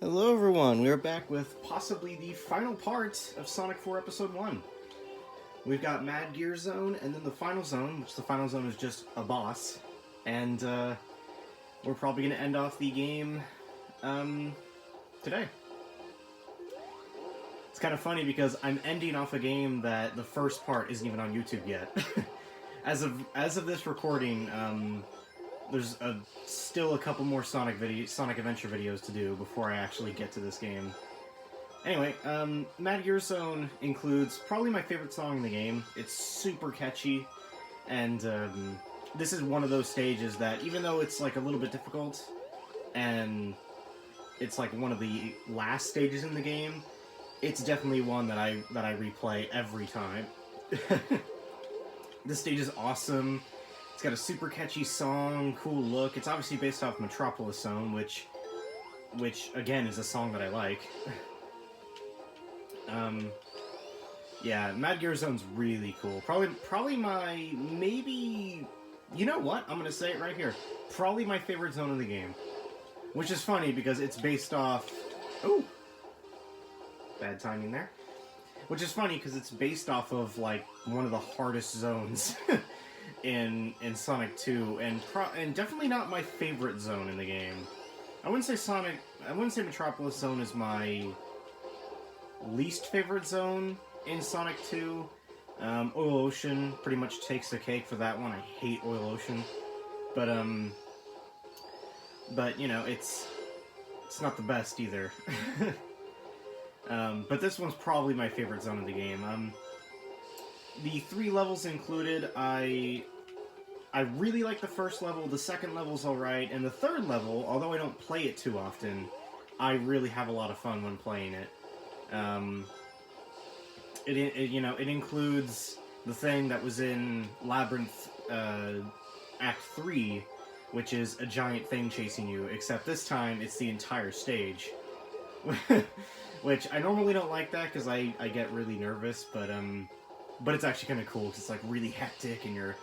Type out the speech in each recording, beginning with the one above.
Hello everyone, we are back with possibly the final part of Sonic 4 Episode 1. We've got Mad Gear Zone, and then the final zone, which the final zone is just a boss. And we're probably going to end off the game today. It's kind of funny because I'm ending off a game that the first part isn't even on YouTube yet. As of this recording, there's still a couple more Sonic Adventure videos to do before I actually get to this game. Anyway, Mad Gear Zone includes probably my favorite song in the game. It's super catchy, and this is one of those stages that, even though it's like a little bit difficult, and it's like one of the last stages in the game, it's definitely one that I replay every time. This stage is awesome. It's got a super catchy song, cool look. It's obviously based off Metropolis Zone, which again is a song that I like. Yeah, Mad Gear Zone's really cool. Probably my, maybe, you know what? I'm gonna say it right here. Probably my favorite zone in the game. Which is funny because it's based off, ooh, bad timing there. Which is funny because it's based off of like one of the hardest zones in Sonic 2, and definitely not my favorite zone in the game. I wouldn't say Metropolis Zone is my least favorite zone in Sonic 2. Oil Ocean pretty much takes the cake for that one. I hate Oil Ocean, but you know, it's not the best either. But this one's probably my favorite zone of the game. The 3 levels included, I really like the first level, the second level's alright, and the third level, although I don't play it too often, I really have a lot of fun when playing it. It includes the thing that was in Labyrinth Act 3, which is a giant thing chasing you, except this time it's the entire stage. Which I normally don't like that because I get really nervous, but it's actually kind of cool because it's like really hectic and you're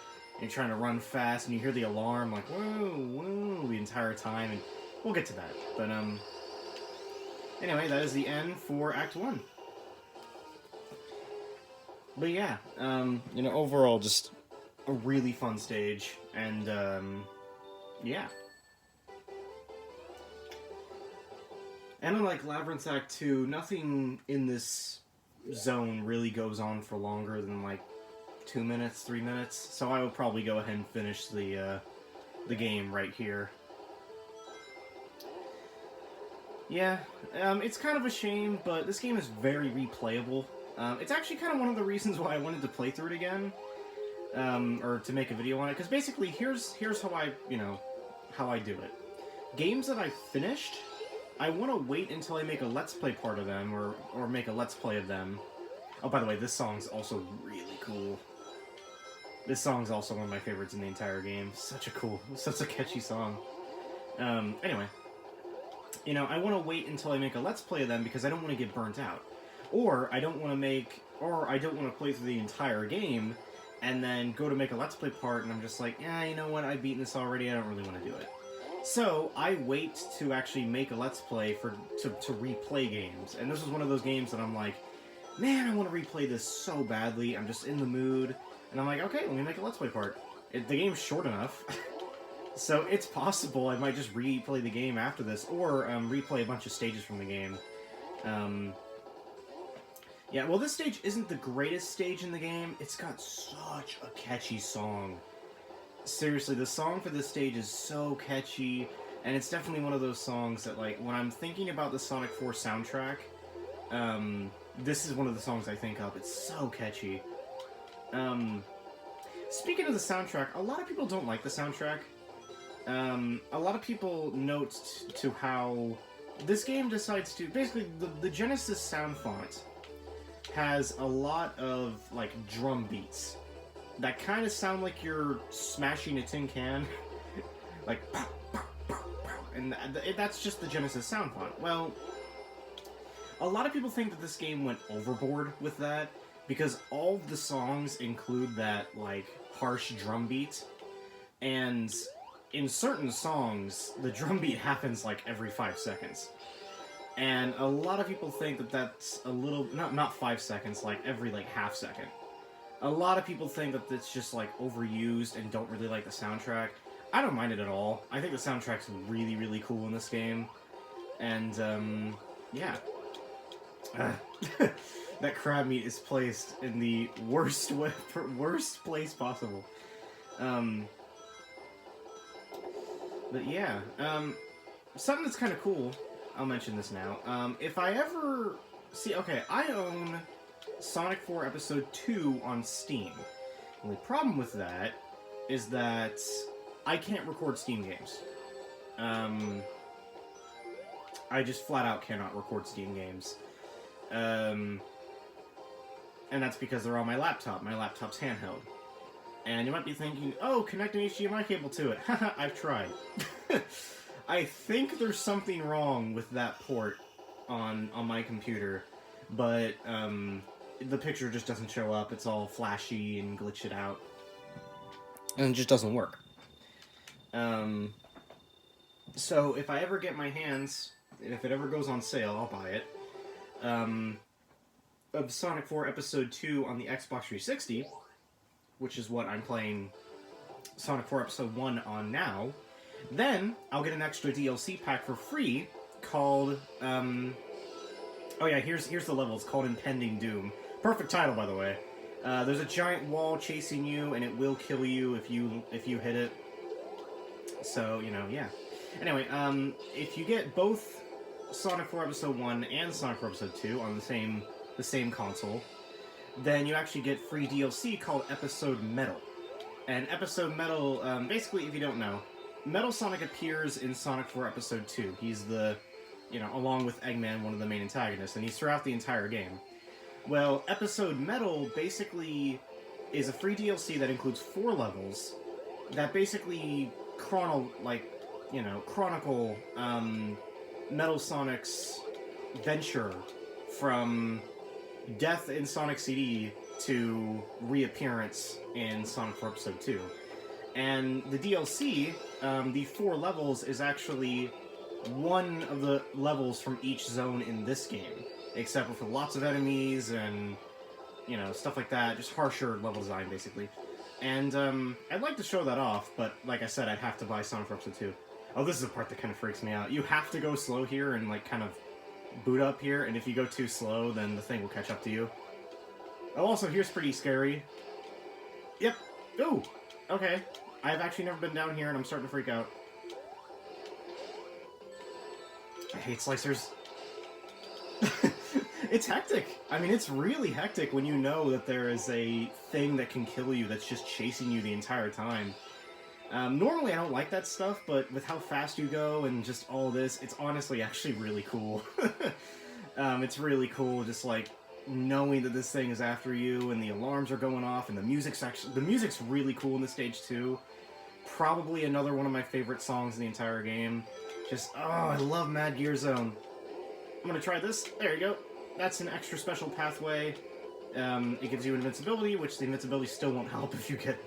trying to run fast and you hear the alarm like whoa the entire time, and we'll get to that. But anyway, that is the end for Act 1. But yeah, overall just a really fun stage, and yeah. And unlike Labyrinth Act 2, nothing in this zone really goes on for longer than like 2 minutes, 3 minutes. So I will probably go ahead and finish the game right here. Yeah, it's kind of a shame, but this game is very replayable. It's actually kind of one of the reasons why I wanted to play through it again, or to make a video on it. Because basically, here's how I do it. Games that I've finished, I want to wait until I make a Let's Play part of them, or make a Let's Play of them. Oh, by the way, this song's also really cool. This song's also one of my favorites in the entire game. Such a catchy song. Anyway. I want to wait until I make a Let's Play of them because I don't want to get burnt out. Or I don't want to play through the entire game and then go to make a Let's Play part and I'm just like, yeah, you know what, I've beaten this already, I don't really want to do it. So, I wait to actually make a Let's Play to replay games. And this was one of those games that I'm like, man, I want to replay this so badly. I'm just in the mood. And I'm like, okay, let me make a Let's Play part. The game's short enough. So it's possible I might just replay the game after this, or replay a bunch of stages from the game. Yeah, well, this stage isn't the greatest stage in the game. It's got such a catchy song. Seriously, the song for this stage is so catchy, and it's definitely one of those songs that, like, when I'm thinking about the Sonic 4 soundtrack, this is one of the songs I think of. It's so catchy. Speaking of the soundtrack, a lot of people don't like the soundtrack. A lot of people note to how this game decides to... Basically, the Genesis sound font has a lot of, like, drum beats that kind of sound like you're smashing a tin can. Like, pow, pow, pow, pow. And that's just the Genesis sound font. Well, a lot of people think that this game went overboard with that, because all of the songs include that, like, harsh drum beat, and in certain songs, the drum beat happens, like, every 5 seconds. And a lot of people think that that's a little... Not 5 seconds, like every, like, half second. A lot of people think that it's just, like, overused and don't really like the soundtrack. I don't mind it at all. I think the soundtrack's really, really cool in this game. And, yeah. That crab meat is placed in the worst place possible. But yeah, something that's kind of cool, I'll mention this now. If I ever... See, okay, I own Sonic 4 Episode 2 on Steam. The only problem with that is that I can't record Steam games. I just flat out cannot record Steam games. And that's because they're on my laptop. My laptop's handheld. And you might be thinking, oh, connect an HDMI cable to it. Haha, I've tried. I think there's something wrong with that port on my computer, but the picture just doesn't show up. It's all flashy and glitched out. And it just doesn't work. So if I ever get my hands, if it ever goes on sale, I'll buy it, of Sonic 4 Episode 2 on the Xbox 360, which is what I'm playing Sonic 4 Episode 1 on now, then I'll get an extra DLC pack for free called, oh yeah, here's the level. It's called Impending Doom. Perfect title, by the way. There's a giant wall chasing you, and it will kill you if you hit it. So, you know, yeah. Anyway, if you get both Sonic 4 Episode 1 and Sonic 4 Episode 2 on the same console, then you actually get free DLC called Episode Metal. And Episode Metal, basically, if you don't know, Metal Sonic appears in Sonic 4 Episode 2. He's the, you know, along with Eggman, one of the main antagonists, and he's throughout the entire game. Well, Episode Metal basically is a free DLC that includes 4 levels that basically chronicle Metal Sonic's venture from death in Sonic CD to reappearance in Sonic 4 Episode 2. And the DLC, the 4 levels, is actually one of the levels from each zone in this game, except for lots of enemies and, you know, stuff like that, just harsher level design, basically. And, I'd like to show that off, but, like I said, I'd have to buy Sonic 4 Episode 2. Oh, this is the part that kind of freaks me out. You have to go slow here and, like, kind of boot up here, and if you go too slow, then the thing will catch up to you. Oh, also, here's pretty scary. Yep. Ooh! Okay. I've actually never been down here, and I'm starting to freak out. I hate slicers. It's hectic. I mean, it's really hectic when you know that there is a thing that can kill you that's just chasing you the entire time. Normally I don't like that stuff, but with how fast you go and just all this, it's honestly actually really cool. It's really cool just, like, knowing that this thing is after you and the alarms are going off and the music's really cool in this stage too. Probably another one of my favorite songs in the entire game. Just, oh, I love Mad Gear Zone. I'm gonna try this. There you go. That's an extra special pathway. It gives you invincibility, which the invincibility still won't help if you get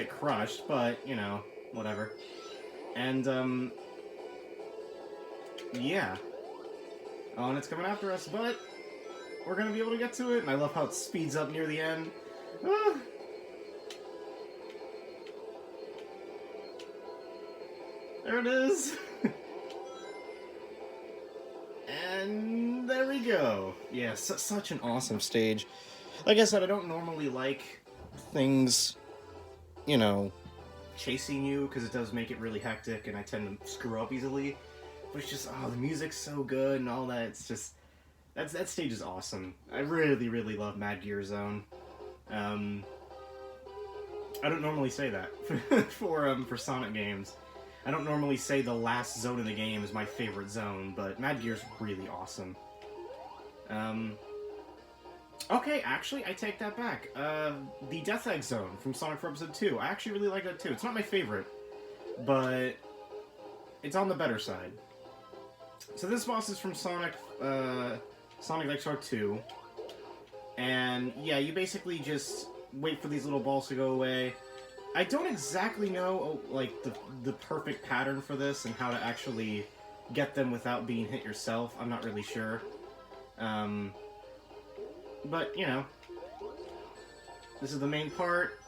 crushed, but, you know, whatever. And, yeah. Oh, and it's coming after us, but we're gonna be able to get to it, and I love how it speeds up near the end. Ah. There it is! And there we go. Yeah, such an awesome stage. Like I said, I don't normally like things, you know, chasing you, because it does make it really hectic, and I tend to screw up easily. But it's just, oh, the music's so good and all that. It's just, that stage is awesome. I really, really love Mad Gear Zone. I don't normally say that for Sonic games. I don't normally say the last zone in the game is my favorite zone, but Mad Gear's really awesome. Okay, actually, I take that back. The Death Egg Zone from Sonic 4 Episode 2. I actually really like that too. It's not my favorite, but it's on the better side. So this boss is from Sonic X-Star 2. And yeah, you basically just wait for these little balls to go away. I don't exactly know, like, the perfect pattern for this and how to actually get them without being hit yourself. I'm not really sure. But, you know, this is the main part.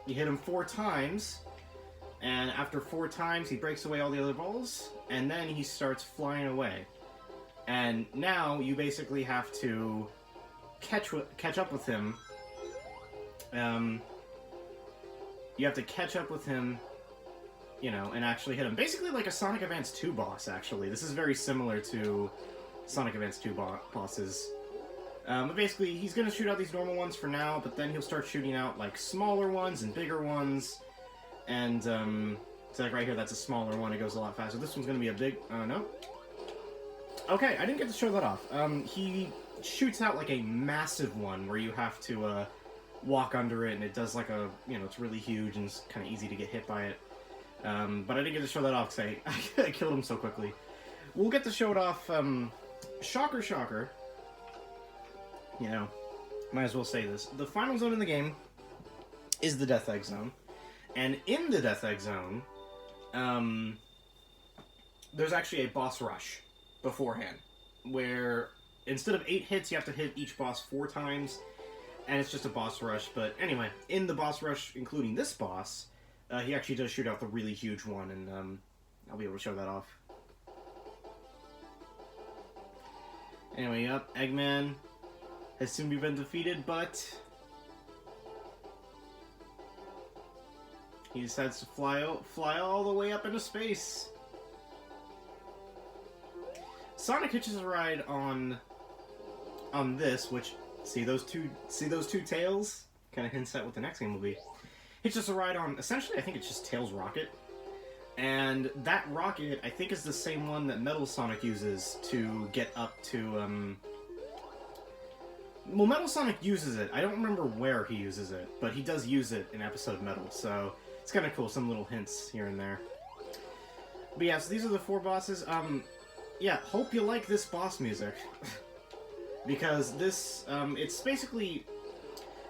You hit him 4 times, and after 4 times, he breaks away all the other balls, and then he starts flying away. And now you basically have to catch up with him. You have to catch up with him, you know, and actually hit him. Basically like a Sonic Advance 2 boss, actually. This is very similar to Sonic Advance 2 bosses. But basically, he's going to shoot out these normal ones for now, but then he'll start shooting out, like, smaller ones and bigger ones. And, so like right here, that's a smaller one. It goes a lot faster. This one's going to be a big... no. Okay, I didn't get to show that off. He shoots out, like, a massive one where you have to, walk under it, and it does, like, a... You know, it's really huge, and it's kind of easy to get hit by it. But I didn't get to show that off because I killed him so quickly. We'll get to show it off, shocker, shocker. You know, might as well say this. The final zone in the game is the Death Egg Zone. And in the Death Egg Zone, there's actually a boss rush beforehand, where instead of 8 hits, you have to hit each boss 4 times, and it's just a boss rush. But anyway, in the boss rush, including this boss, he actually does shoot out the really huge one, and I'll be able to show that off. Anyway, yep, Eggman has soon been defeated, but he decides to fly all the way up into space. Sonic hitches a ride on this, which see those two tails? Kind of hints at what the next game will be. Hitches a ride on, essentially, I think it's just Tails' rocket, and that rocket I think is the same one that Metal Sonic uses to get up to Well, Metal Sonic uses it. I don't remember where he uses it, but he does use it in Episode Metal, so it's kind of cool, some little hints here and there. But yeah, so these are the 4 bosses. Yeah, hope you like this boss music. Because this, it's basically...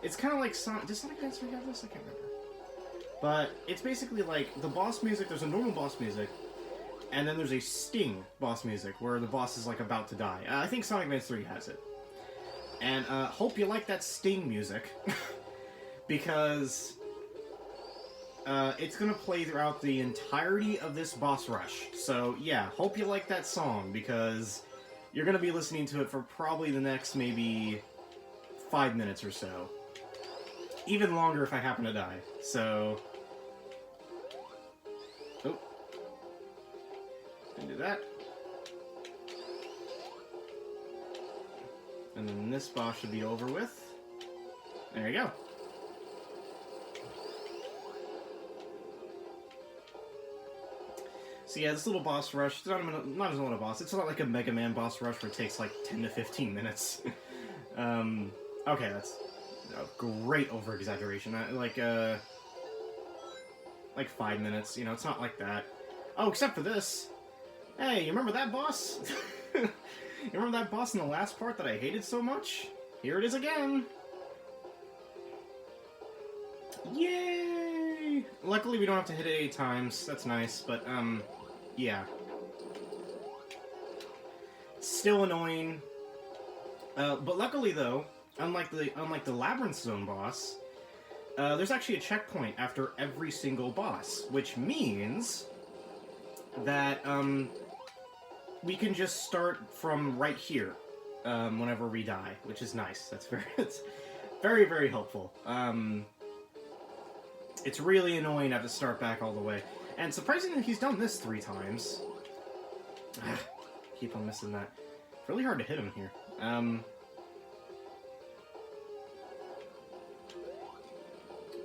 It's kind of like Sonic... Does Sonic Advance 3 have this? I can't remember. But it's basically like the boss music, there's a normal boss music, and then there's a Sting boss music, where the boss is like about to die. I think Sonic Advance 3 has it. And hope you like that Sting music, because it's going to play throughout the entirety of this boss rush. So yeah, hope you like that song, because you're going to be listening to it for probably the next maybe 5 minutes or so. Even longer if I happen to die. So... Oh. Can do that. And then this boss should be over with. There you go. So yeah, this little boss rush, it's not as a little boss. It's not like a Mega Man boss rush where it takes like 10 to 15 minutes. Okay, that's a great over-exaggeration. Like 5 minutes, you know, it's not like that. Oh, except for this. Hey, you remember that boss? You remember that boss in the last part that I hated so much? Here it is again! Yay! Luckily we don't have to hit it 8 times, that's nice, but, yeah. Still annoying. But luckily though, unlike the Labyrinth Zone boss, there's actually a checkpoint after every single boss, which means that, we can just start from right here, whenever we die, which is nice. It's very, very helpful. It's really annoying to have to start back all the way. And surprisingly, he's done this 3 times. Keep on missing that. It's really hard to hit him here.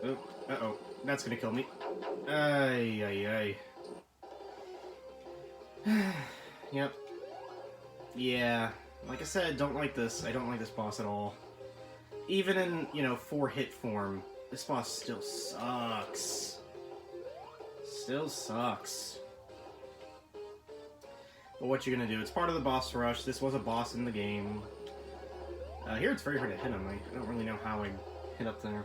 Oh, uh-oh. That's gonna kill me. Ay, ay, ay. Yep. Yeah. Like I said, don't like this. I don't like this boss at all. Even in, you know, 4-hit form, this boss still sucks. Still sucks. But what you gonna do? It's part of the boss rush. This was a boss in the game. Here it's very hard to hit him. I don't really know how I hit up there.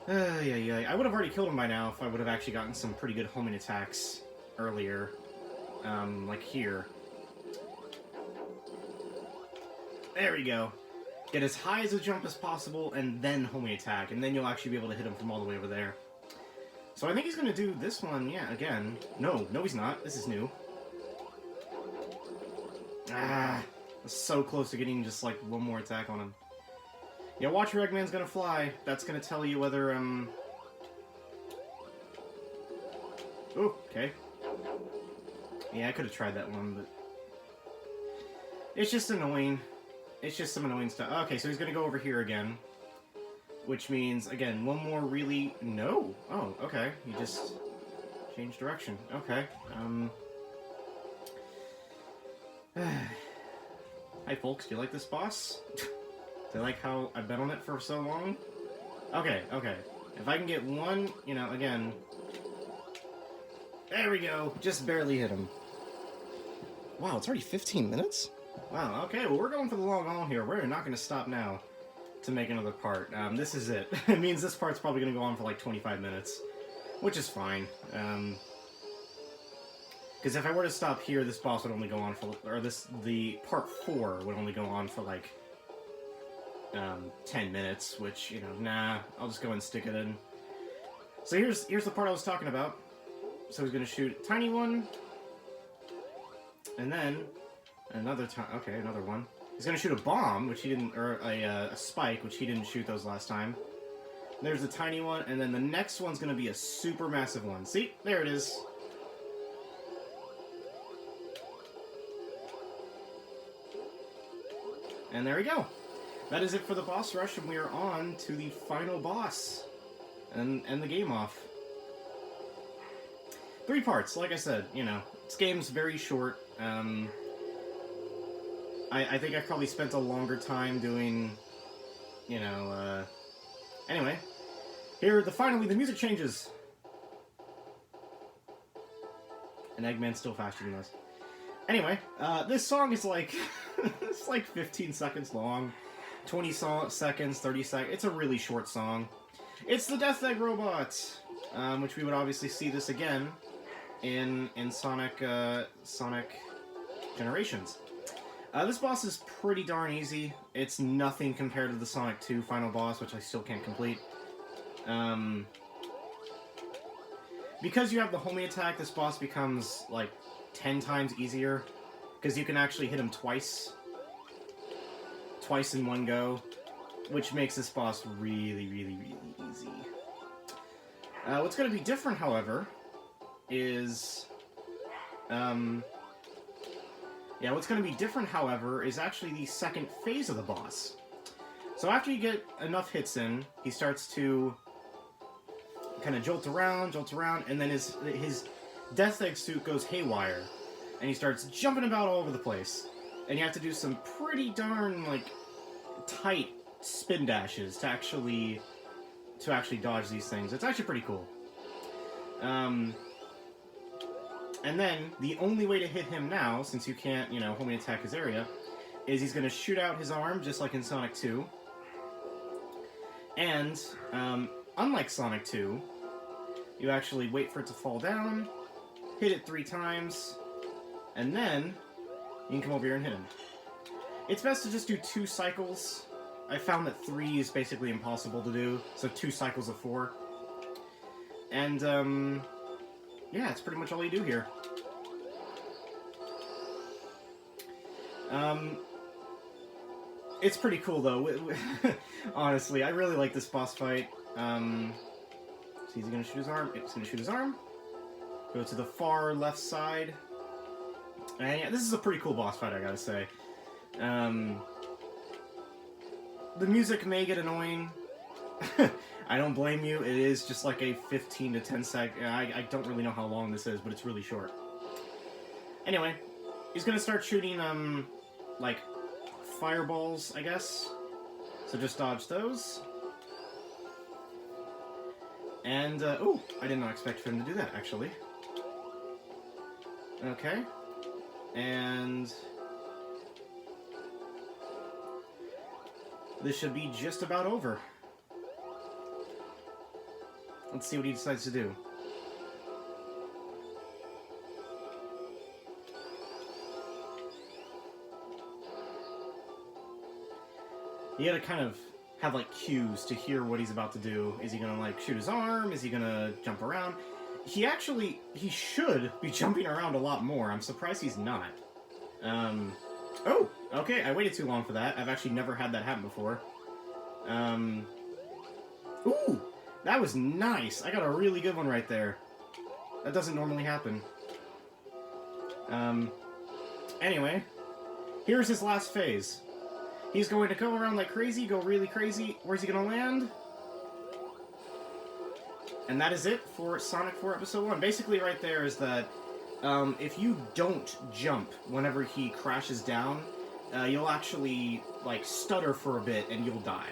Yeah. I would have already killed him by now if I would have actually gotten some pretty good homing attacks earlier. like here. There we go. Get as high as a jump as possible, and then homing attack, and then you'll actually be able to hit him from all the way over there. So I think he's going to do this one, yeah, again. No, he's not. This is new. Ah, so close to getting just, like, one more attack on him. Yeah, watch your Eggman's going to fly. That's going to tell you whether, Ooh, okay. Yeah, I could have tried that one, but... It's just annoying. It's just some annoying stuff. Okay, so he's going to go over here again. Which means, again, one more really... No! Oh, okay. He just changed direction. Okay. Hi, folks. Do you like this boss? Do you like how I bet on it for so long? Okay, okay. If I can get one, you know, again... There we go! Just barely hit him. Wow, it's already 15 minutes? Wow, okay, well, we're going for the long haul here. We're not going to stop now to make another part. This is it. It means this part's probably going to go on for like 25 minutes, which is fine. Because if I were to stop here, this boss would only go on for, or the part 4 would only go on for like 10 minutes, which, you know, nah, I'll just go and stick it in. So here's the part I was talking about. So he's going to shoot a tiny one, and then another time. Okay, another one. He's going to shoot a bomb, which he didn't, or a spike, which he didn't shoot those last time. There's a tiny one, and then the next one's going to be a super massive one. See? There it is. And there we go. That is it for the boss rush, and we are on to the final boss. And the game off. 3 parts, like I said, you know. This game's very short. I think I probably spent a longer time doing, you know, anyway. Here, finally, the music changes. And Eggman's still faster than us. Anyway, this song is like, it's like 15 seconds long. 20 seconds, 30 seconds. It's a really short song. It's the Death Egg Robot, which we would obviously see this again in Sonic Generations. This boss is pretty darn easy. It's nothing compared to the Sonic 2 final boss, which I still can't complete. Because you have the homing attack, this boss becomes like 10 times easier, because you can actually hit him twice in one go, which makes this boss really, really, really easy. What's going to be different, however, is... what's going to be different, however, is actually the second phase of the boss. So after you get enough hits in, he starts to kind of jolt around, and then his Death Egg suit goes haywire, and he starts jumping about all over the place. And you have to do some pretty darn, like, tight spin dashes to actually dodge these things. It's actually pretty cool. And then, the only way to hit him now, since you can't, you know, homing attack his area, is he's going to shoot out his arm, just like in Sonic 2. And, unlike Sonic 2, you actually wait for it to fall down, hit it 3 times, and then you can come over here and hit him. It's best to just do 2 cycles. I found that 3 is basically impossible to do, so 2 cycles of 4. And, yeah, it's pretty much all you do here. It's pretty cool, though. Honestly, I really like this boss fight. So he's gonna shoot his arm. It's gonna shoot his arm. Go to the far left side. And yeah, this is a pretty cool boss fight, I gotta say. The music may get annoying. I don't blame you. It is just like a 15 to 10 sec. I don't really know how long this is, but it's really short. Anyway, he's gonna start shooting, like, fireballs, I guess. So just dodge those. And, oh, I did not expect for him to do that, actually. Okay. And this should be just about over. Let's see what he decides to do. You gotta kind of have, like, cues to hear what he's about to do. Is he gonna, like, shoot his arm? Is he gonna jump around? He should be jumping around a lot more. I'm surprised he's not. Oh, okay, I waited too long for that. I've actually never had that happen before. Ooh, that was nice. I got a really good one right there. That doesn't normally happen. Anyway, here's his last phase. He's going to go around like crazy, go really crazy. Where's he gonna land? And that is it for Sonic 4 Episode 1. Basically right there is that if you don't jump whenever he crashes down, you'll actually, like, stutter for a bit and you'll die.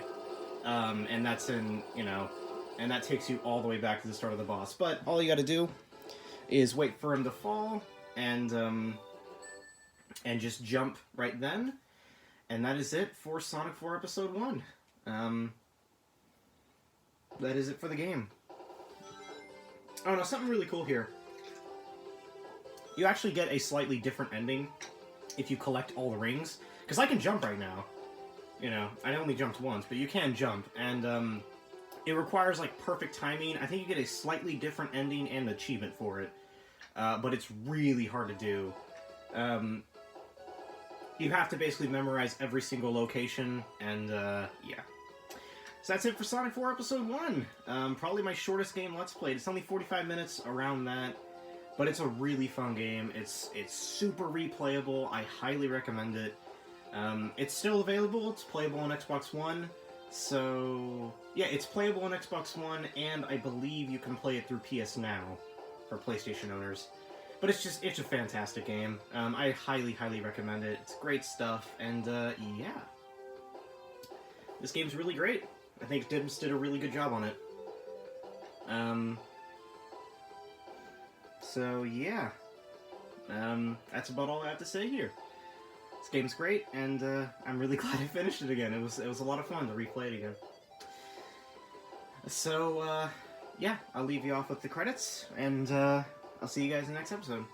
And that's and that takes you all the way back to the start of the boss. But all you gotta do is wait for him to fall and just jump right then. And that is it for Sonic 4 Episode 1. That is it for the game. Oh no, something really cool here. You actually get a slightly different ending if you collect all the rings. Because I can jump right now. I only jumped once, but you can jump. And it requires, like, perfect timing. I think you get a slightly different ending and achievement for it. But it's really hard to do. You have to basically memorize every single location, and yeah. So that's it for Sonic 4 Episode 1. Probably my shortest game Let's Played. It's only 45 minutes, around that. But it's a really fun game. It's super replayable. I highly recommend it. It's still available. It's playable on Xbox One. So, yeah, it's playable on Xbox One, and I believe you can play it through PS Now for PlayStation owners. But it's a fantastic game. I highly, highly recommend it. It's great stuff, and yeah. This game's really great. I think Dims did a really good job on it. So yeah. That's about all I have to say here. This game's great, and I'm really glad I finished it again. It was a lot of fun to replay it again. So, yeah, I'll leave you off with the credits, and I'll see you guys in the next episode.